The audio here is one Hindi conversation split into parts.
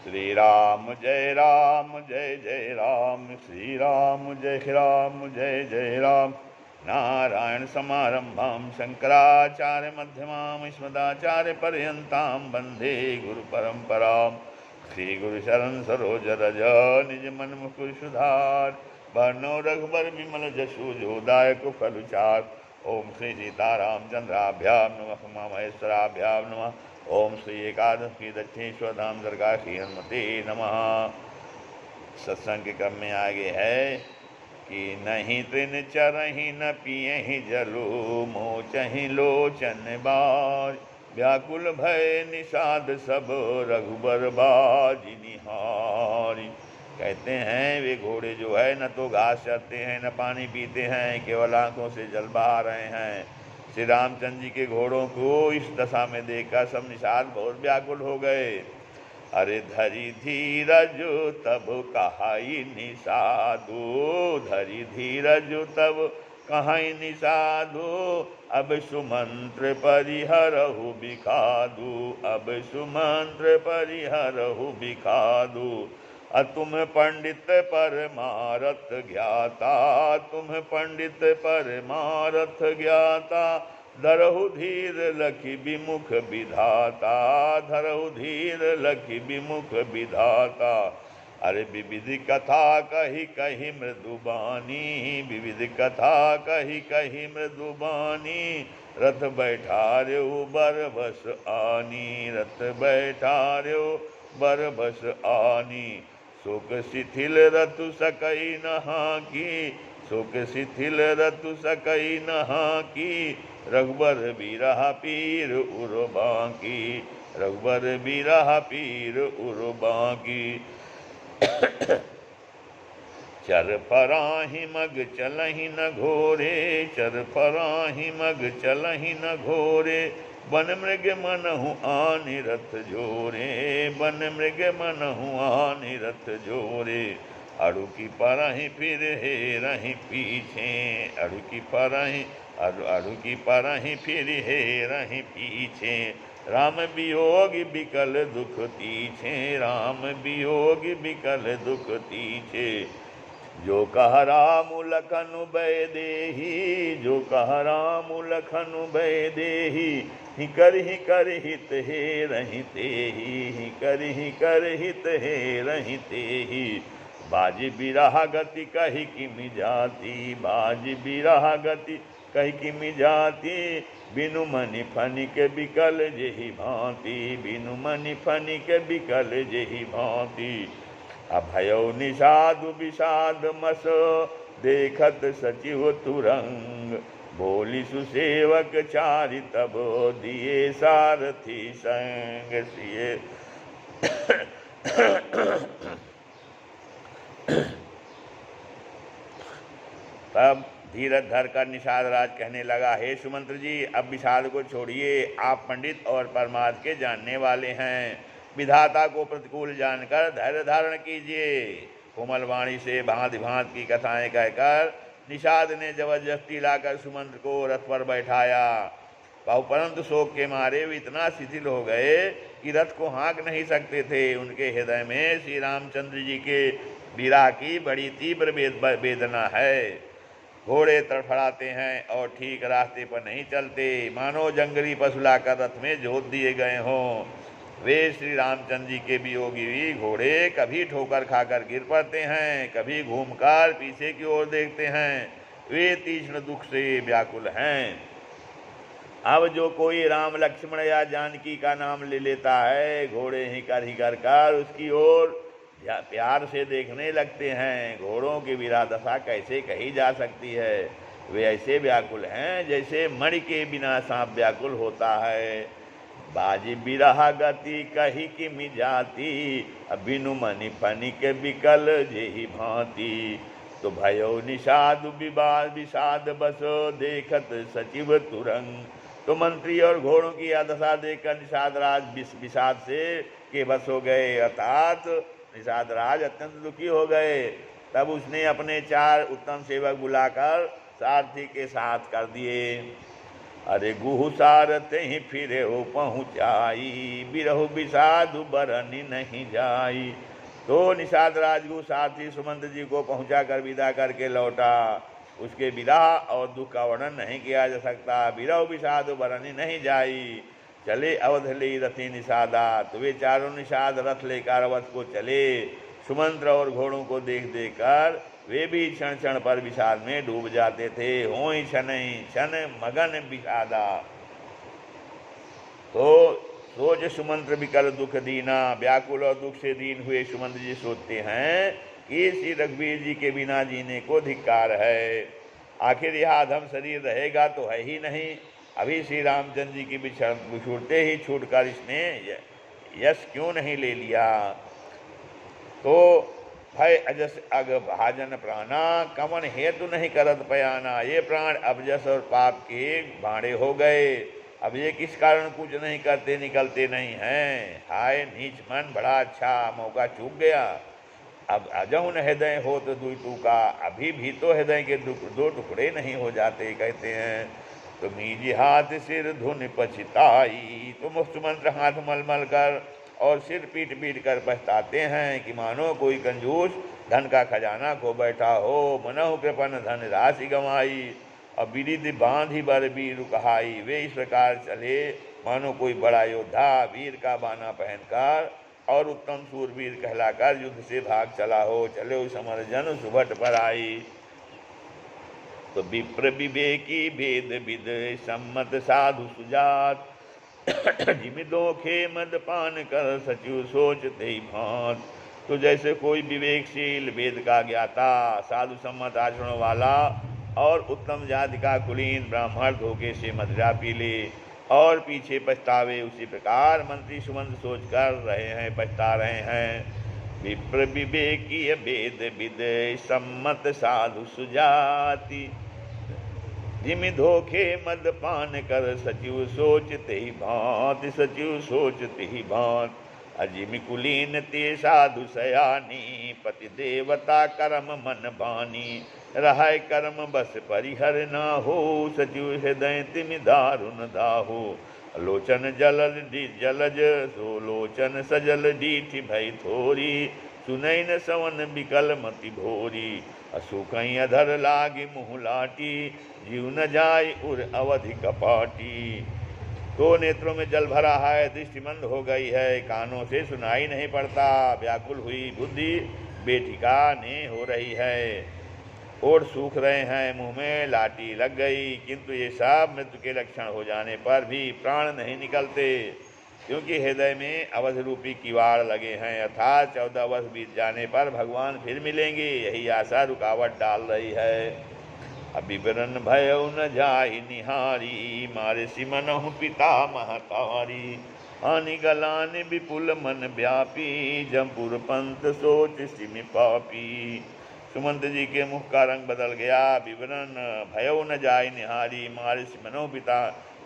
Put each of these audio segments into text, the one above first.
श्री राम जय जय राम, श्री राम जय जय राम। नारायण समारंभां शंकराचार्य मध्यमां अस्मदाचार्य पर्यन्तां वन्दे गुरु परंपरां। श्री गुरु शरण सरोज रज निज मन मुकुर सुधार, बरनौ रघुबर विमल जसु जो दायक फलचार। ओम श्री सीताराम चंद्राभ्यां नमः, उमा महेश्वराभ्यां नमः। ओम श्री एकादशी दक्षिणेश्वर धाम दरगाह की हनुमते नमः। सत्संग के क्रम में आगे है कि नहीं तृण चरहि न पियहि जलो, मोचहि लोचन बार। व्याकुल भय निषाद सब रघुबर बाजी निहारी। कहते हैं वे घोड़े जो है न तो घास चरते हैं न पानी पीते हैं, केवल आंखों से जल बहा रहे हैं। श्री रामचंद्र जी के घोड़ों को इस दशा में देखकर सब निषाद बहुत व्याकुल हो गए। अरे धरी धीरज तब कहाई निषादो, धरी धीरज तब कहाई निषादो। अब सुमंत्र परिहरहु बिखादु, अब सुमंत्र परिहरहु बिखादु। तुम पंडित परमारथ ज्ञाता, तुम पंडित परमारथ ज्ञाता। धरहु धीर लखि विमुख विधाता, धरहु धीर लखि विमुख विधाता। अरे विविध कथा कही कही मृदुबानी, विविध कथा कही कही मृदुबानी। रथ बैठार्यो बरबस आनी, रथ बैठार्यो बरबस आनी। शोक शिथिल रतु सकई नहा की, शोक शिथिल रतु सकई नहा की। रघुबर बिरहा पीर उर बांकी, रघुबर बिरहा पीर उर बांकी। चर फराहि मग चलहि न घोरे, चर फराहि मग चलहि न घोरे। वन मृग मनहु आनि रथ जोरे, वन मृग मनहु आनि रथ जोरे। अड़ुकी परहि फिर हे रहि पीछे, अड़ुकी परहि अड़ुकी परहि फिर हे रहि पीछे। राम वियोग बिकल दुख तीछे, राम वियोग बिकल दुख तीछे। जो कह राम लखन भय देहि, जो कह राम लखन भय देहि। हिकर हित हे रहि तेहि, हिकर हित हे रहि तेहि। बाज बिरहा गति कहि किमि जाति, बाज बिरहा गति कहि किमि जाति। बिनु मनि फनिक बिकल जेहि भांति, बिनु मनि फनिक बिकल जेहि भांति। अभयो निषाद विषाद मस, देखत सचिव तुरंग। बोली सुसेवक चारि तब दिए सारथी संग सिए। तब धीरज धर कर निषाद राज कहने लगा, हे सुमंत्र जी, अब विषाद को छोड़िए। आप पंडित और परमार्थ के जानने वाले हैं। विधाता को प्रतिकूल जानकर धैर्य धारण कीजिए। कोमल वाणी से भांति भांति की कथाएं कहकर निषाद ने जबरदस्ती लाकर सुमंत्र को रथ पर बैठाया। परंतु शोक के मारे वे इतना शिथिल हो गए कि रथ को हाँक नहीं सकते थे। उनके हृदय में श्री रामचंद्र जी के विरह की बड़ी तीव्र वेदना है। घोड़े तड़फड़ाते हैं और ठीक रास्ते पर नहीं चलते, मानो जंगली पशु लाकर रथ में जोत दिए गए हों। वे श्री रामचंद्र जी के वियोगी घोड़े कभी ठोकर खाकर गिर पड़ते हैं, कभी घूमकर पीछे की ओर देखते हैं। वे तीक्ष्ण दुख से व्याकुल हैं। अब जो कोई राम लक्ष्मण या जानकी का नाम ले लेता है, घोड़े ही कर उसकी ओर प्यार से देखने लगते हैं। घोड़ों की विरह दशा कैसे कही जा सकती है। वे ऐसे व्याकुल हैं जैसे मणि के बिना सांप व्याकुल होता है। बाजी बिरहा गति कही किमि जाति, बिनु मनि फनिक बिकल जेहि भांति। तो भयो निषाद विवाद विषाद बसो, देखत सचिव तुरंग। तो मंत्री और घोड़ों की यह दशा देखकर निषाद राज विषाद से के बस हो गए, अर्थात निषाद राज अत्यंत दुखी हो गए। तब उसने अपने 4 उत्तम सेवक बुलाकर सारथी के साथ कर दिए। अरे गुहु सारते ही फिरे हो पहुँचाई, बिरहु विषादु बरनी नहीं जाई। तो निषाद राजगुरु सारथी सुमंत जी को पहुँचा कर विदा करके लौटा। उसके विरह और दुख का वर्णन नहीं किया जा सकता। बिरहु विषादु बरनी नहीं जाई। चले अवध ले रथी निषादा, तो वे चारों निषाद रथ लेकर अवध को चले। सुमंत्र और घोड़ों को देख देख कर वे भी क्षण क्षण पर विषाद में डूब जाते थे। होई क्षण मगन विषादा। तो सोच सुमंत्र विकल दुख दीना, व्याकुल और दुख से दीन हुए सुमंत्र जी सोचते हैं कि श्री रघुवीर जी के बिना जीने को धिक्कार है। आखिर यह अधम शरीर रहेगा तो है ही नहीं। अभी श्री रामचंद्र जी की बिछुड़ते ही छूटकर इसने यश क्यों नहीं ले लिया। तो भय अजस अग भाजन प्राणा, कमन हेतु नहीं करत पयाना। ये प्राण अबजस और पाप के भाड़े हो गए। अब ये किस कारण कुछ नहीं करते, निकलते नहीं हैं। हाय नीच मन, बड़ा अच्छा मौका चूक गया। अब अजहुन हृदय हो तो दुई टूका, अभी भी तो हृदय के दो टुकड़े नहीं हो जाते। कहते हैं तो मीजी हाथ सिर धुन पछताई। तो मुफ्त मंत्र हाथ मलमल कर और सिर पीट पीट कर पछताते हैं कि मानो कोई कंजूस धन का खजाना खो बैठा हो। मनहु कृपन धन राशि गंवाई, और विरिध बांधी बर वीर कहाई। वे इस प्रकार चले मानो कोई बड़ा योद्धा वीर का बाना पहनकर और उत्तम सूरवीर कहलाकर युद्ध से भाग चला हो। चले समर जन सुभट पर आई। तो विप्र विवेकी भेद विद सम्मत साधु सुजात, जिमि दोखे मदपान कर सचिव सोचते ही भांत। तो जैसे कोई विवेकशील वेद का ज्ञाता साधु सम्मत आचरण वाला और उत्तम जाति का कुलीन ब्राह्मण धोखे से मदिरा पी ले और पीछे पछतावे, उसी प्रकार मंत्री सुमंत सोच कर रहे हैं, पछता रहे हैं। विप्र विवेकी वेद विद सम्मत साधु सुजाति, जिमि धोखे मदपान कर सचिव सोचते ही भांत। सचिव सोचते ही भांत। अजिमि कुलीन ते साधु सयानी, पति देवता कर्म मन बानी। रहाय कर्म बस परिहर ना हो, सचिव हृदय तिमि दारुण दाहो। लोचन जलज सो लोचन सजल डीठी भई थोरी, सुनैन सवन बिकल मति भोरी। असुकई अधर लागे मुँह लाटी, जीव न जाय उर अवधि कपाटी। तो नेत्रों में जल भरा है, दृष्टि मंद हो गई है, कानों से सुनाई नहीं पड़ता। व्याकुल हुई बुद्धि बेठिकाने हो रही है। ओठ सूख रहे हैं, मुंह में लाठी लग गई। किंतु ये सब मृत्यु के लक्षण हो जाने पर भी प्राण नहीं निकलते, क्योंकि हृदय में अवध रूपी किवाड़ लगे हैं। अर्थात 14 वर्ष बीत जाने पर भगवान फिर मिलेंगे, यही आशा रुकावट डाल रही है। अबिबरन भयउ न जाहि निहारी, मारे सिमनहु पिता महतारी। हानि गलान विपुल मन व्यापी, जमपुर पंथ सोच सिमि पापी। सुमंत जी के मुख का रंग बदल गया। विवरण भयउ न जाहि निहारी, मारे सिमनहु पिता।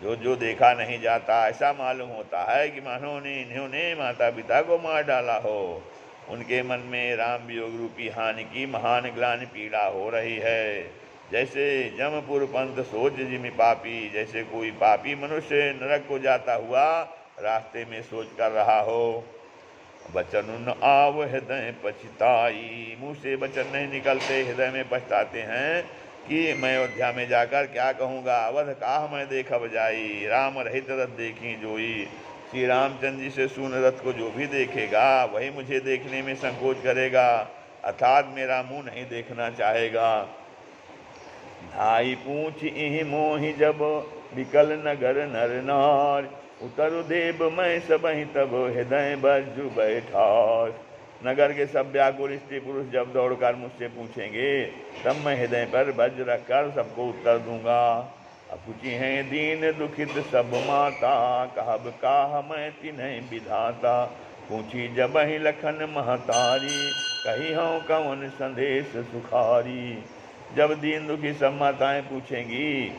जो देखा नहीं जाता, ऐसा मालूम होता है कि मानो ने इन्होंने माता पिता को मार डाला हो। उनके मन में राम वियोग रूपी हानि की महान ग्लानि पीड़ा हो रही है। जैसे जमपुर पंथ सोच जिमि पापी, जैसे कोई पापी मनुष्य नरक को जाता हुआ रास्ते में सोच कर रहा हो। वचन न आव हृदय पछताई, मुँह से वचन नहीं निकलते, हृदय में पछताते हैं कि मैं अयोध्या में जाकर क्या कहूँगा। अवध काह मैं देखब जाई, राम रहित रथ देखी जोई। श्री रामचंद्र जी से सुन रथ को जो भी देखेगा वही मुझे देखने में संकोच करेगा, अर्थात मेरा मुंह नहीं देखना चाहेगा। धाई पूछ इहि मोहि जब, विकल नगर नर नार। उतरु देव मैं सबहि तब, हृदय बज्जु बैठार। नगर के सब व्याकुल स्त्री पुरुष जब दौड़कर मुझसे पूछेंगे, तब मैं हृदय पर वज्र रखकर सबको उत्तर दूंगा। अकुचि हैं दीन दुखित सब माता, कहब काह मैं तिन्ह विधाता। पूछी जबहि लखन महतारी, कही हूँ कवन संदेश सुखारी। जब दीन दुखी सब माताएं पूछेंगी,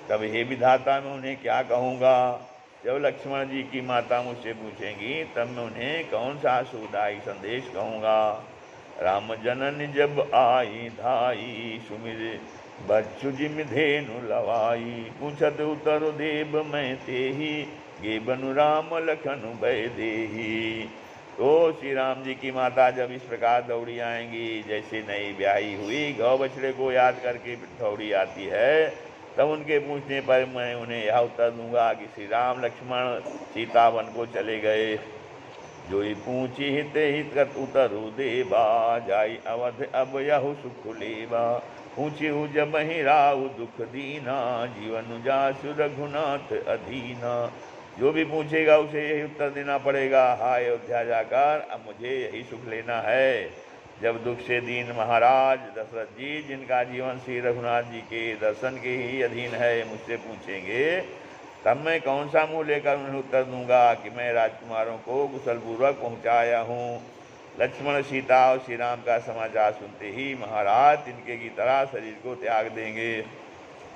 तब हे विधाता मैं उन्हें क्या कहूँगा। जब लक्ष्मण जी की माता मुझसे पूछेंगी, तब मैं उन्हें कौन सा सुखदायी संदेश कहूँगा। राम जनन जब आई धाई, सुमिर बच्चु जिम धेनु लवाई, पूछत उतर देव मैं तेहि, गे बनु राम लखन भय देही। तो श्री राम जी की माता जब इस प्रकार दौड़ी आएंगी, जैसे नई ब्याही हुई गौ बछड़े को याद करके दौड़ी आती है, तब उनके पूछने पर मैं उन्हें यह उत्तर दूंगा कि श्री राम लक्ष्मण सीता वन को चले गए। जो ही पूछी हित हित कर उतरु देवा, जाई अवध अब यहु सुख लेवा। पूछी हूँ जब ही राहु दुख दीना, जीवन जासु रघुनाथ अधीना। जो भी पूछेगा उसे यही उत्तर देना पड़ेगा, हाय अयोध्या जाकर अब मुझे यही सुख लेना है। जब दुख से दीन महाराज दशरथ जी, जिनका जीवन श्री रघुनाथ जी के दर्शन के ही अधीन है, मुझसे पूछेंगे, तब मैं कौन सा मुँह लेकर उन्हें उत्तर दूंगा कि मैं राजकुमारों को कुशलपूर्वक पहुँचाया हूँ। लक्ष्मण सीता और श्री राम का समाचार सुनते ही महाराज तिनके की तरह शरीर को त्याग देंगे।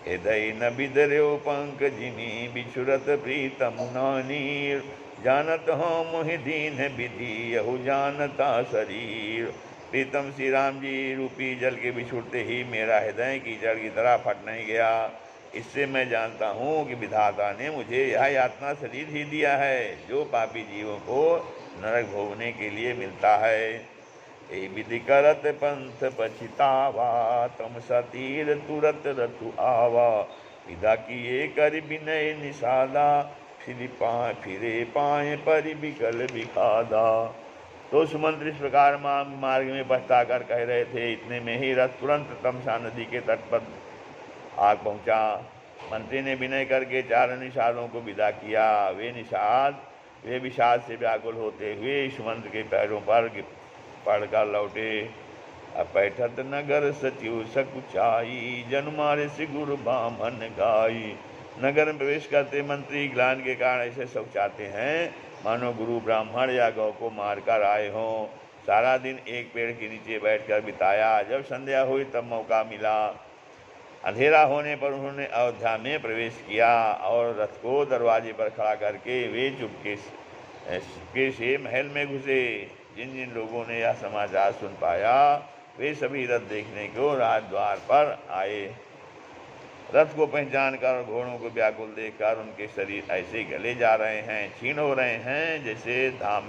हृदय न बिदर्यो पंकजिनी, बिछुरत प्रीतम नानीर। जानत हो मोहि दीन विधि, यहु जानता शरीर। प्रीतम श्री राम जी रूपी जल के बिछुड़ते ही मेरा हृदय कीचड़ की तरह फट नहीं गया। इससे मैं जानता हूँ कि विधाता ने मुझे यह यातना शरीर ही दिया है, जो पापी जीवों को नरक भोगने के लिए मिलता है। ए विधि करत पंथ पछितावा, तम सतीर तुरत रतु आवा। विदा किए कर विनय निषादा, फिरे पाए परि विकल विखादा। तो सुमंत्र इस प्रकार मार्ग में पछता कर कह रहे थे, इतने में ही रथ तुरंत तमसा नदी के तट पर आग पहुँचा। मंत्री ने विनय करके 4 निषादों को विदा किया। वे विषाद से व्याकुल होते हुए सुमंत्र के पैरों पर पड़कर लौटे। अपैठत नगर सचिव सकुचाई, जन मारे से गुरु बामन गाई। नगर में प्रवेश करते मंत्री ग्लानि के कारण ऐसे सकुचाते हैं मानो गुरु ब्राह्मण या गौ को मार कर आए हों। सारा दिन एक पेड़ के नीचे बैठकर बिताया। जब संध्या हुई तब मौका मिला। अंधेरा होने पर उन्होंने अयोध्या में प्रवेश किया और रथ को दरवाजे पर खड़ा करके वे चुपके से महल में घुसे। जिन जिन लोगों ने यह समाचार सुन पाया, वे सभी रथ देखने को राजद्वार पर आए। रथ को पहचान कर और घोड़ों को व्याकुल देखकर उनके शरीर ऐसे गले जा रहे हैं, क्षीण हो रहे हैं, जैसे घाम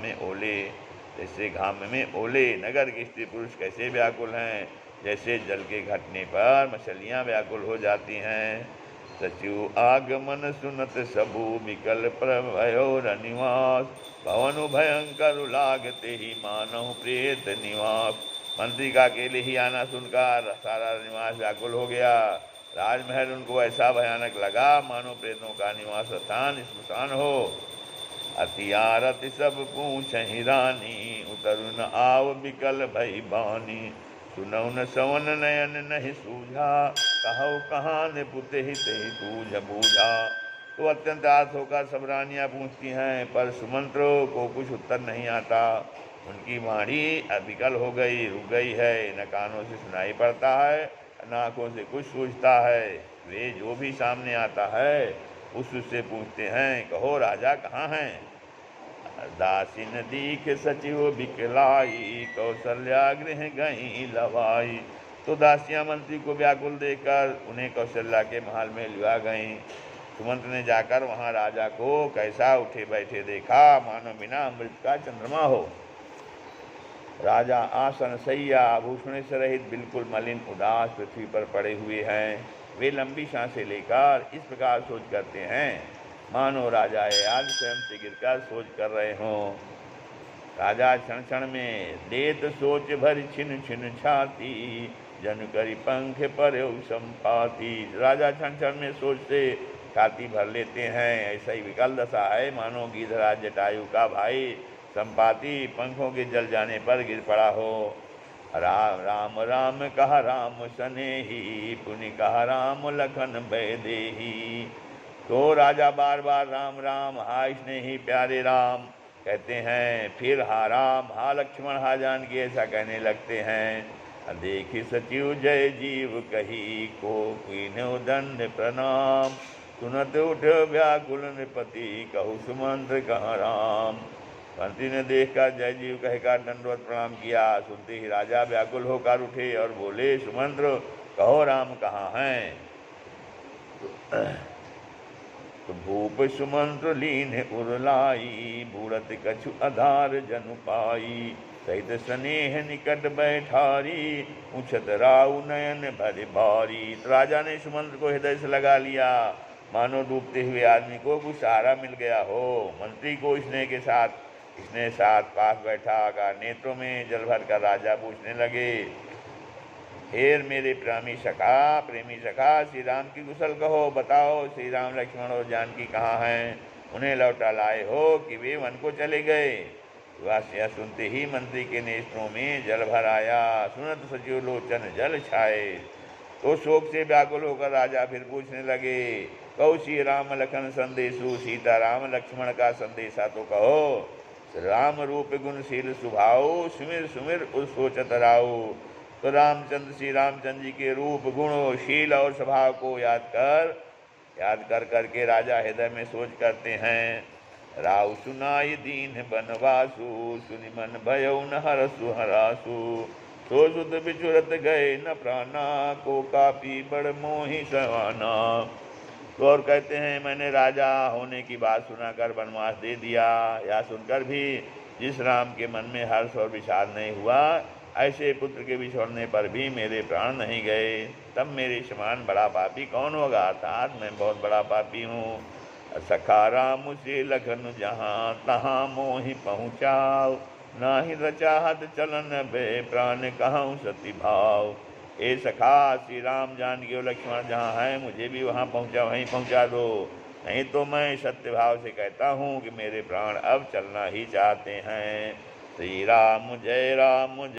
में ओले। नगर के स्त्री पुरुष कैसे व्याकुल हैं, जैसे जल के घटने पर मछलियाँ व्याकुल हो जाती हैं। सचिव आगमन सुनत सबू, विकल प्रभयो रनिवास। भवनु भयंकर लागते ही, मानव प्रेत निवास। मंत्री का अकेले ही आना सुनकर सारा निवास व्याकुल हो गया। राजमहल उनको ऐसा भयानक लगा मानो प्रेतों का निवास स्थान स्मशान हो। अति आरत सब पूछहि रानी, उतरु न आव विकल भई बानी। सुनौ न सवन नयन नहीं सूझा, कहौ कहाँ ने पुते ही ते पूछ बूझा। तो अत्यंत आर्त होकर सब रानियाँ पूछती हैं, पर सुमंत्रों को कुछ उत्तर नहीं आता। उनकी वाणी अविकल हो गई, रुक गई है। न कानों से सुनाई पड़ता है, न आँखों से कुछ सूझता है। वे जो भी सामने आता है उससे पूछते हैं, कहो राजा कहाँ हैं। दासीन दीख सचिव बिकलाई, कौशल्या गृह गई लवाई। तो दासियां मंत्री को व्याकुल देखकर उन्हें कौशल्या के महल में लिया गईं। सुमंत ने जाकर वहां राजा को कैसा उठे बैठे देखा, मानो बिना अमृत का चंद्रमा हो। राजा आसन सैया आभूषण से रहित बिल्कुल मलिन उदास पृथ्वी पर पड़े हुए हैं। वे लंबी सांसें लेकर इस प्रकार सोच करते हैं मानो राजा आग स्वयं से गिरकर सोच कर रहे हों। राजा क्षण क्षण में देत सोच भर छिन छिन छाती, जन करी पंख पर संपाती। राजा क्षण क्षण में सोच से छाती भर लेते हैं। ऐसा ही विकल दशा है मानो गीधराज जटायु का भाई संपाति पंखों के जल जाने पर गिर पड़ा हो। राम राम राम कहा राम सनेही, पुनि कहा राम लखन भय देही। तो राजा बार बार राम राम, हा स्नेही प्यारे राम कहते हैं। फिर हा राम, हा लक्ष्मण, हा जानकी ऐसा कहने लगते हैं। देखी सचिव जय जीव कही, को कीन्हु दंड प्रणाम। सुनत उठ व्याकुल नृपति, कहु सुमंत्र कहाँ राम। मंत्री ने देखकर जय जीव कहकर दंडवत प्रणाम किया। सुनते ही राजा व्याकुल होकर उठे और बोले, सुमंत्र कहो राम कहाँ हैं? तो भूप सुमंत्र लीन उरलाई, बूढ़त कछु आधार जनु पाई, सहित स्नेह निकट बैठारी, उछत राउ नयन भरे भारी। तो राजा ने सुमंत्र को हृदय से लगा लिया, मानो डूबते हुए आदमी को कुछ सहारा मिल गया हो। मंत्री को इसने साथ पास बैठा कर नेत्रों में जल भर कर राजा पूछने लगे, हेर मेरे प्रेमी सखा श्री राम की कुशल कहो, बताओ श्री राम लक्ष्मण और जानकी कहाँ हैं? उन्हें लौटा लाए हो कि वे वन को चले गए? यह सुनते ही मंत्री के नेत्रों में जल भर आया, सुनत सचिव लोचन जल छाए। तो शोक से व्याकुल होकर राजा फिर पूछने लगे, कहो श्री राम लखन संदेशु, सीता राम लक्ष्मण का संदेशा तो कहो। राम रूप गुणशील स्वभाव, सुमिर सुमिर उस सोचत राऊ। तो श्री रामचंद्र जी के रूप गुण शील और स्वभाव को याद कर करके राजा हृदय में सोच करते हैं। राव सुनाई दीन बनवासु, सुनि मन भयउ न हरसु हरासु, सो सुध बिछुरत गए न प्राणा, को कापी बड़ मोहि सवाना। तो और कहते हैं, मैंने राजा होने की बात सुनाकर वनवास दे दिया। या सुनकर भी जिस राम के मन में हर्ष और विषाद नहीं हुआ, ऐसे पुत्र के बिछोड़ने पर भी मेरे प्राण नहीं गए। तब मेरे समान बड़ा पापी कौन होगा? अर्थात मैं बहुत बड़ा पापी हूँ। सखा राम से लखन जहाँ, तहाँ मोहि पहुँचाओ, नाही रचाहत चलन बे, प्राण कहूँ सती भाव। ए सखा श्री राम जानकी और लक्ष्मण जहाँ हैं, मुझे भी वहीं पहुँचा दो, नहीं तो मैं सत्य भाव से कहता हूँ कि मेरे प्राण अब चलना ही चाहते हैं। श्री राम जय